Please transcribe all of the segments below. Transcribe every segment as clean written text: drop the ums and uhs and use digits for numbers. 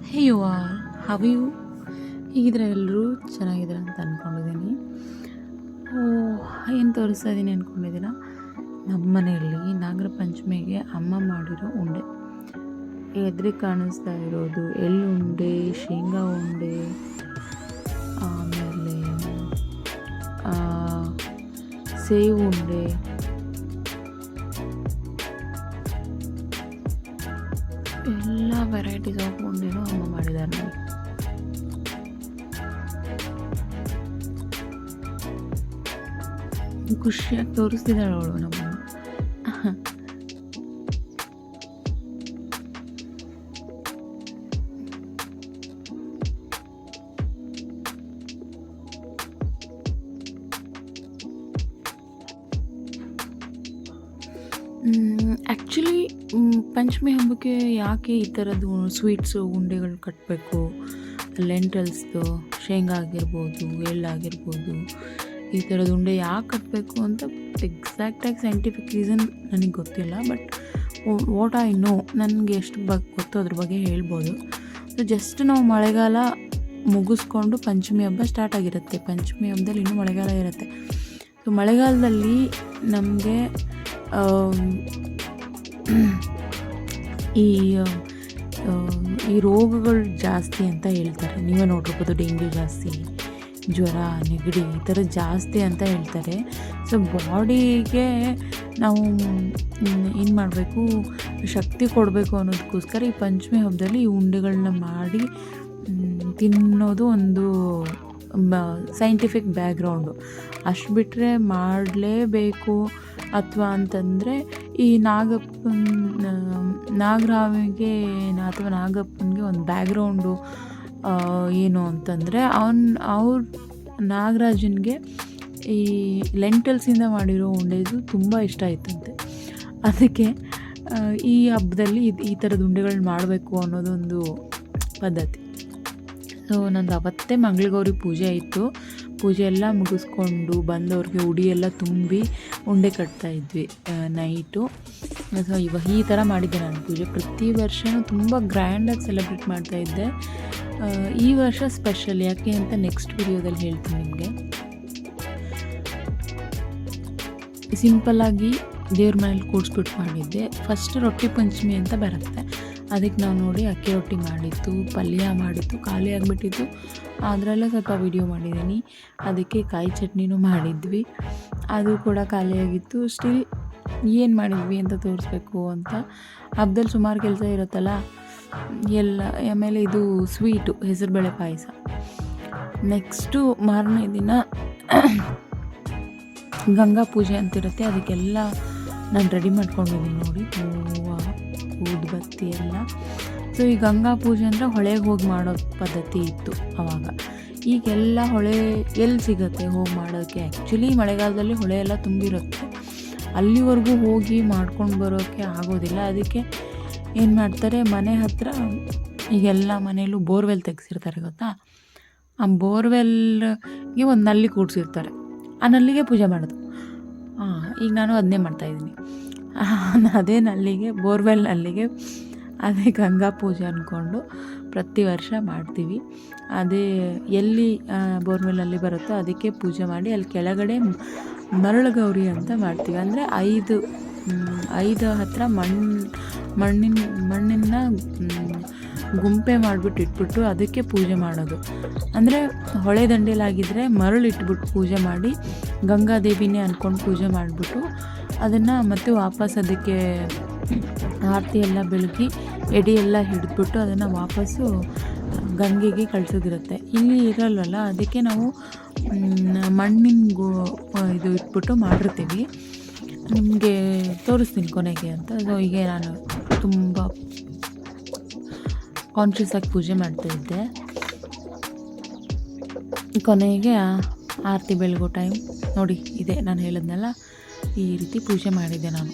Hey you are how you ಹೀಗಿದ್ರೆ ಎಲ್ಲರೂ ಚೆನ್ನಾಗಿದ್ದಾರೆ ಅಂತ ಅಂದ್ಕೊಂಡಿದ್ದೀನಿ. ಏನು ತೋರಿಸ್ತಾ ಇದ್ದೀನಿ ಅಂದ್ಕೊಂಡಿದ್ದೀರಾ? ನಮ್ಮ ಮನೆಯಲ್ಲಿ ನಾಗರ ಪಂಚಮಿಗೆ ಅಮ್ಮ ಮಾಡಿರೋ ಉಂಡೆ, ಎದುರಿಗೆ ಕಾಣಿಸ್ತಾ ಇರೋದು ಎಳ್ಳು ಉಂಡೆ, ಶೇಂಗಾ ಉಂಡೆ, ಆಮೇಲೆ ಸೇವು ಉಂಡೆ, ಎಲ್ಲ ವೆರೈಟೀಸ್ ಆಫ್ ಉಂಡೆನೂ ಅಮ್ಮ ಮಾಡಿದ್ದಾರೆ ನೋಡಿ. ಖುಷಿಯಾಗಿ ತೋರಿಸ್ತಿದ್ದಾಳೆ ಅವಳು ನಮ್ಮಮ್ಮ. ಆ್ಯಕ್ಚುಲಿ ಪಂಚಮಿ ಹಬ್ಬಕ್ಕೆ ಯಾಕೆ ಈ ಥರದ್ದು ಸ್ವೀಟ್ಸು ಉಂಡೆಗಳು ಕಟ್ಟಬೇಕು, ಲೆಂಟಲ್ಸ್ದು, ಶೇಂಗಾ ಆಗಿರ್ಬೋದು, ಎಳ್ಳಾಗಿರ್ಬೋದು, ಈ ಥರದ ಉಂಡೆ ಯಾಕೆ ಕಟ್ಟಬೇಕು ಅಂತ ಎಕ್ಸಾಕ್ಟಾಗಿ ಸೈಂಟಿಫಿಕ್ ರೀಸನ್ ನನಗೆ ಗೊತ್ತಿಲ್ಲ. ಬಟ್ ವಾಟ್ ಐ ನೋ, ನನಗೆ ಎಷ್ಟು ಗೊತ್ತು ಅದ್ರ ಬಗ್ಗೆ ಹೇಳ್ಬೋದು. ಸೊ ಜಸ್ಟ್ ನಾವು ಮಳೆಗಾಲ ಮುಗಿಸ್ಕೊಂಡು ಪಂಚಮಿ ಹಬ್ಬ ಸ್ಟಾರ್ಟ್ ಆಗಿರುತ್ತೆ. ಪಂಚಮಿ ಹಬ್ಬದಲ್ಲಿ ಇನ್ನೂ ಮಳೆಗಾಲ ಇರುತ್ತೆ. ಸೊ ಮಳೆಗಾಲದಲ್ಲಿ ನಮಗೆ ಈ ರೋಗಗಳು ಜಾಸ್ತಿ ಅಂತ ಹೇಳ್ತಾರೆ. ನೀವೇ ನೋಡಿರ್ಬೋದು, ಡೆಂಗ್ಯೂ ಜಾಸ್ತಿ, ಜ್ವರ, ನೆಗಡಿ ಈ ಥರ ಜಾಸ್ತಿ ಅಂತ ಹೇಳ್ತಾರೆ. ಸೊ ಬಾಡಿಗೆ ನಾವು ಏನು ಮಾಡಬೇಕು, ಶಕ್ತಿ ಕೊಡಬೇಕು ಅನ್ನೋದಕ್ಕೋಸ್ಕರ ಈ ಪಂಚಮಿ ಹಬ್ಬದಲ್ಲಿ ಈ ಉಂಡೆಗಳನ್ನ ಮಾಡಿ ತಿನ್ನೋದು ಒಂದು ಸೈಂಟಿಫಿಕ್ ಬ್ಯಾಕ್ಗ್ರೌಂಡು. ಅಷ್ಟು ಬಿಟ್ಟರೆ ಮಾಡಲೇಬೇಕು ಅಥವಾ ಅಂತಂದರೆ ಈ ನಾಗರಾವಿಗೆ ಅಥವಾ ನಾಗಪ್ಪನಿಗೆ ಒಂದು ಬ್ಯಾಕ್ಗ್ರೌಂಡು ಏನು ಅಂತಂದರೆ ಅವ್ರ ನಾಗರಾಜನಿಗೆ ಈ ಲೆಂಟಲ್ಸಿಂದ ಮಾಡಿರೋ ಉಂಡೆದು ತುಂಬ ಇಷ್ಟ ಆಯ್ತಂತೆ. ಅದಕ್ಕೆ ಈ ಹಬ್ಬದಲ್ಲಿ ಈ ಥರದ ಉಂಡೆಗಳನ್ನ ಮಾಡಬೇಕು ಅನ್ನೋದೊಂದು ಪದ್ಧತಿ. ಸೊ ನಂದು ಅವತ್ತೇ ಮಂಗಳಗೌರಿ ಪೂಜೆ ಇತ್ತು. ಪೂಜೆ ಎಲ್ಲ ಮುಗಿಸ್ಕೊಂಡು ಬಂದವ್ರಿಗೆ ಉಡಿ ಎಲ್ಲ ತುಂಬಿ ಉಂಡೆ ಕಟ್ತಾಯಿದ್ವಿ ನೈಟು. ಸೊ ಈ ಥರ ಮಾಡಿದ್ದೆ ನಾನು ಪೂಜೆ. ಪ್ರತಿ ವರ್ಷವೂ ತುಂಬ ಗ್ರ್ಯಾಂಡಾಗಿ ಸೆಲೆಬ್ರೇಟ್ ಮಾಡ್ತಾಯಿದ್ದೆ. ಈ ವರ್ಷ ಸ್ಪೆಷಲ್ ಯಾಕೆ ಅಂತ ನೆಕ್ಸ್ಟ್ ವಿಡಿಯೋದಲ್ಲಿ ಹೇಳ್ತೀನಿ ನಿಮಗೆ. ಸಿಂಪಲ್ಲಾಗಿ ದೇವ್ರ ಮನೇಲಿ ಕೂಡಿಸ್ಬಿಟ್ಟು ಮಾಡಿದ್ದೆ. ಫಸ್ಟ್ ರೊಟ್ಟಿ ಪಂಚಮಿ ಅಂತ ಬರುತ್ತೆ, ಅದಕ್ಕೆ ನಾವು ನೋಡಿ ಅಕ್ಕಿ ರೊಟ್ಟಿ ಮಾಡಿತ್ತು, ಪಲ್ಯ ಮಾಡಿತ್ತು, ಖಾಲಿ ಆಗಿಬಿಟ್ಟಿತ್ತು. ಅದರಲ್ಲೇ ಸ್ವಲ್ಪ ವಿಡಿಯೋ ಮಾಡಿದ್ದೀನಿ. ಅದಕ್ಕೆ ಕಾಯಿ ಚಟ್ನಿನೂ ಮಾಡಿದ್ವಿ, ಅದು ಕೂಡ ಖಾಲಿಯಾಗಿತ್ತು. ಸ್ಟಿಲ್ ಏನು ಮಾಡಿದ್ವಿ ಅಂತ ತೋರಿಸ್ಬೇಕು ಅಂತ. ಹಬ್ಬದಲ್ಲಿ ಸುಮಾರು ಕೆಲಸ ಇರುತ್ತಲ್ಲ ಎಲ್ಲ. ಆಮೇಲೆ ಇದು ಸ್ವೀಟು ಹೆಸರುಬೇಳೆ ಪಾಯಸ. ನೆಕ್ಸ್ಟು ಮಾರನೇ ದಿನ ಗಂಗಾ ಪೂಜೆ ಅಂತಿರುತ್ತೆ. ಅದಕ್ಕೆಲ್ಲ ನಾನು ರೆಡಿ ಮಾಡ್ಕೊಂಡಿದ್ದೀನಿ ನೋಡಿ, ಹೂವು, ಊದುಬತ್ತಿ ಎಲ್ಲ. ಸೊ ಈ ಗಂಗಾ ಪೂಜೆ ಅಂದರೆ ಹೊಳೆಗೆ ಹೋಗಿ ಮಾಡೋ ಪದ್ಧತಿ ಇತ್ತು ಆವಾಗ. ಈಗೆಲ್ಲ ಹೊಳೆ ಎಲ್ಲಿ ಸಿಗುತ್ತೆ ಹೋಗಿ ಮಾಡೋಕ್ಕೆ? ಆ್ಯಕ್ಚುಲಿ ಮಳೆಗಾಲದಲ್ಲಿ ಹೊಳೆ ಎಲ್ಲ ತುಂಬಿರುತ್ತೆ, ಅಲ್ಲಿವರೆಗೂ ಹೋಗಿ ಮಾಡ್ಕೊಂಡು ಬರೋಕ್ಕೆ ಆಗೋದಿಲ್ಲ. ಅದಕ್ಕೆ ಏನು ಮಾಡ್ತಾರೆ, ಮನೆ ಹತ್ತಿರ ಈಗೆಲ್ಲ ಮನೆಯಲ್ಲೂ ಬೋರ್ವೆಲ್ ತೆಗೆಸಿರ್ತಾರೆ ಗೊತ್ತಾ. ಆ ಬೋರ್ವೆಲ್ಗೆ ಒಂದು ನಲ್ಲಿ ಕೂಡಿಸಿರ್ತಾರೆ, ಆ ನಲ್ಲಿಗೆ ಪೂಜೆ ಮಾಡೋದು. ಈಗ ನಾನು ಅದನ್ನೇ ಮಾಡ್ತಾಯಿದ್ದೀನಿ. ಅದೇ ನಲ್ಲಿಗೆ, ಬೋರ್ವೆಲ್ ನಲ್ಲಿಗೆ ಅದೇ ಗಂಗಾ ಪೂಜೆ ಅಂದ್ಕೊಂಡು ಪ್ರತಿ ವರ್ಷ ಮಾಡ್ತೀವಿ. ಅದೇ ಎಲ್ಲಿ ಬೋರ್ವೆಲ್ನಲ್ಲಿ ಬರುತ್ತೋ ಅದಕ್ಕೆ ಪೂಜೆ ಮಾಡಿ ಅಲ್ಲಿ ಕೆಳಗಡೆ ಮರಳು ಗೌರಿ ಅಂತ ಮಾಡ್ತೀವಿ. ಅಂದರೆ ಐದು ಹತ್ತಿರ ಮಣ್ಣಿನ ಗುಂಪೆ ಮಾಡಿಬಿಟ್ಟು ಇಟ್ಬಿಟ್ಟು ಅದಕ್ಕೆ ಪೂಜೆ ಮಾಡೋದು. ಅಂದರೆ ಹೊಳೆ ದಂಡೆಲಾಗಿದ್ದರೆ ಮರಳು ಇಟ್ಬಿಟ್ಟು ಪೂಜೆ ಮಾಡಿ ಗಂಗಾದೇವಿನೇ ಅಂದ್ಕೊಂಡು ಪೂಜೆ ಮಾಡಿಬಿಟ್ಟು ಅದನ್ನು ಮತ್ತೆ ವಾಪಸ್ ಅದಕ್ಕೆ ಆರತಿ ಎಲ್ಲ ಬೆಳಗಿ ಎಡೆ ಎಲ್ಲ ಹಿಡಿದ್ಬಿಟ್ಟು ಅದನ್ನು ವಾಪಸ್ಸು ಗಂಗೆಗೆ ಕಳಿಸೋದಿರುತ್ತೆ. ಇಲ್ಲಿ ಇರಲ್ವಲ್ಲ, ಅದಕ್ಕೆ ನಾವು ಇದು ಇಟ್ಬಿಟ್ಟು ಮಾಡಿರ್ತೀವಿ. ನಿಮಗೆ ತೋರಿಸ್ತೀನಿ ಕೊನೆಗೆ ಅಂತ. ಸೊ ಹೀಗೆ ನಾನು ತುಂಬ ಕಾನ್ಷಿಯಸ್ಸಾಗಿ ಪೂಜೆ ಮಾಡ್ತಾಯಿದ್ದೆ. ಕೊನೆಗೆ ಆರತಿ ಬೆಳಗೋ ಟೈಮ್ ನೋಡಿ, ಇದೆ ನಾನು ಹೇಳಿದ್ನಲ್ಲ, ಈ ರೀತಿ ಪೂಜೆ ಮಾಡಿದ್ದೆ ನಾನು.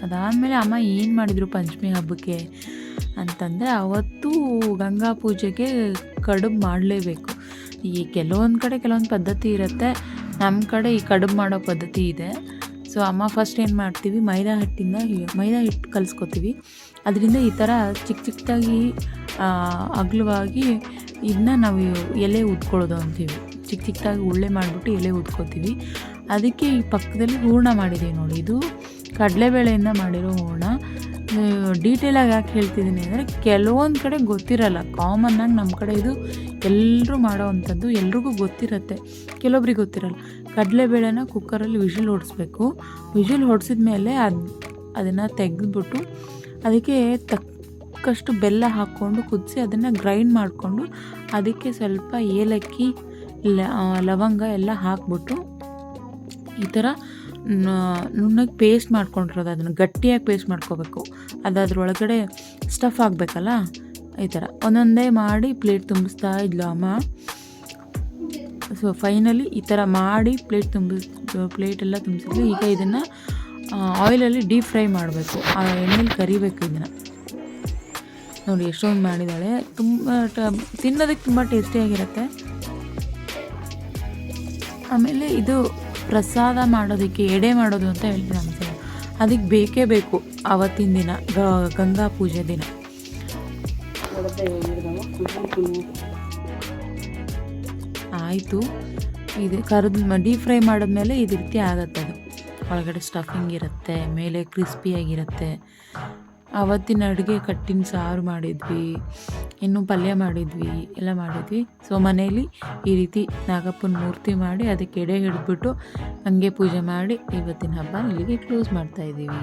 ಅದಾದಮೇಲೆ ಅಮ್ಮ ಏನು ಮಾಡಿದರು ಪಂಚಮಿ ಹಬ್ಬಕ್ಕೆ ಅಂತಂದರೆ, ಅವತ್ತು ಗಂಗಾ ಪೂಜೆಗೆ ಕಡುಬು ಮಾಡಲೇಬೇಕು. ಈ ಕೆಲವೊಂದು ಕಡೆ ಕೆಲವೊಂದು ಪದ್ಧತಿ ಇರುತ್ತೆ, ನಮ್ಮ ಕಡೆ ಈ ಕಡುಬು ಮಾಡೋ ಪದ್ಧತಿ ಇದೆ. ಸೊ ಸೊ ಅಮ್ಮ ಫಸ್ಟ್ ಏನು ಮಾಡ್ತೀವಿ, ಮೈದಾ ಹಿಟ್ಟು ಕಲಿಸ್ಕೊತೀವಿ. ಅದರಿಂದ ಈ ಥರ ಚಿಕ್ಕ ಚಿಕ್ಕದಾಗಿ ಅಗಲವಾಗಿ ಇದನ್ನ ನಾವು ಎಲೆ ಉದ್ಕೊಳ್ಳೋದು ಅಂತೀವಿ. ಚಿಕ್ಕ ಚಿಕ್ಕದಾಗಿ ಉಳ್ಳೆ ಮಾಡಿಬಿಟ್ಟು ಎಲೆ ಉದ್ಕೋತೀವಿ. ಅದಕ್ಕೆ ಈ ಪಕ್ಕದಲ್ಲಿ ಹೂರಣ ಮಾಡಿದ್ದೀವಿ ನೋಡಿ, ಇದು ಕಡಲೆಬೇಳೆಯಿಂದ ಮಾಡಿರೋ ಹೂರಣ. ಡೀಟೇಲಾಗಿ ಯಾಕೆ ಹೇಳ್ತಿದ್ದೀನಿ ಅಂದರೆ ಕೆಲವೊಂದು ಕಡೆ ಗೊತ್ತಿರಲ್ಲ, ಕಾಮನ್ನಾಗಿ ನಮ್ಮ ಕಡೆ ಇದು ಎಲ್ಲರೂ ಮಾಡೋ ಅಂಥದ್ದು, ಎಲ್ರಿಗೂ ಗೊತ್ತಿರುತ್ತೆ, ಕೆಲವೊಬ್ರಿಗೆ ಗೊತ್ತಿರಲ್ಲ. ಕಡಲೆಬೇಳೆನ ಕುಕ್ಕರಲ್ಲಿ ವಿಷಿಲ್ ಹೊಡಿಸ್ಬೇಕು. ವಿಷಿಲ್ ಹೊಡೆಸಿದ ಮೇಲೆ ಅದನ್ನು ತೆಗೆದ್ಬಿಟ್ಟು ಅದಕ್ಕೆ ತಕ್ಕಷ್ಟು ಬೆಲ್ಲ ಹಾಕ್ಕೊಂಡು ಕುದಿಸಿ ಅದನ್ನು ಗ್ರೈಂಡ್ ಮಾಡಿಕೊಂಡು ಅದಕ್ಕೆ ಸ್ವಲ್ಪ ಏಲಕ್ಕಿ, ಲವಂಗ ಎಲ್ಲ ಹಾಕ್ಬಿಟ್ಟು ಈ ಥರ ನುಣ್ಣಗೆ ಪೇಸ್ಟ್ ಮಾಡ್ಕೊಂಡಿರೋದು, ಅದನ್ನು ಗಟ್ಟಿಯಾಗಿ ಪೇಸ್ಟ್ ಮಾಡ್ಕೋಬೇಕು. ಅದ್ರೊಳಗಡೆ ಸ್ಟಫ್ ಆಗಬೇಕಲ್ಲ, ಈ ಥರ ಒಂದೊಂದೇ ಮಾಡಿ ಪ್ಲೇಟ್ ತುಂಬಿಸ್ತಾ ಇದ್ಲು ಅಮ್ಮ. ಸೊ ಫೈನಲಿ ಈ ಥರ ಮಾಡಿ ಪ್ಲೇಟೆಲ್ಲ ತುಂಬಿಸಿದ್ಲು. ಈಗ ಇದನ್ನು ಆಯಿಲಲ್ಲಿ ಡೀಪ್ ಫ್ರೈ ಮಾಡಬೇಕು, ಆ ಎಣ್ಣೆಲಿ ಕರಿಬೇಕು ಇದನ್ನು. ನೋಡಿ ಎಷ್ಟೊಂದು ಮಾಡಿದ್ದಾಳೆ, ತಿನ್ನೋದಕ್ಕೆ ತುಂಬ ಟೇಸ್ಟಿಯಾಗಿರುತ್ತೆ. ಆಮೇಲೆ ಇದು ಪ್ರಸಾದ ಮಾಡೋದಕ್ಕೆ ಎಡೆ ಮಾಡೋದು ಅಂತ ಹೇಳ್ತೀನಿ ಅನ್ಸಲ್ಲ, ಅದಕ್ಕೆ ಬೇಕೇ ಬೇಕು ಆವತ್ತಿನ ದಿನ, ಗಂಗಾ ಪೂಜೆ ದಿನ. ಆಯಿತು, ಇದು ಡೀಪ್ ಫ್ರೈ ಮಾಡಿದ್ಮೇಲೆ ಇದು ರೀತಿ ಆಗುತ್ತೆ. ಅದು ಒಳಗಡೆ ಸ್ಟಫಿಂಗ್ ಇರುತ್ತೆ, ಮೇಲೆ ಕ್ರಿಸ್ಪಿಯಾಗಿರುತ್ತೆ. ಆವತ್ತಿನ ಅಡುಗೆ ಕಟ್ಟಿನ ಸಾರು ಮಾಡಿದ್ವಿ, ಇನ್ನೂ ಪಲ್ಯ ಮಾಡಿದ್ವಿ, ಎಲ್ಲ ಮಾಡಿದ್ವಿ. ಸೊ ಮನೇಲಿ ಈ ರೀತಿ ನಾಗಪ್ಪನ ಮೂರ್ತಿ ಮಾಡಿ ಅದಕ್ಕೆ ಎಡೆ ಹಿಡಿದ್ಬಿಟ್ಟು ಹಂಗೆ ಪೂಜೆ ಮಾಡಿ ಇವತ್ತಿನ ಹಬ್ಬ ಇಲ್ಲಿಗೆ ಕ್ಲೋಸ್ ಮಾಡ್ತಾಯಿದ್ದೀವಿ.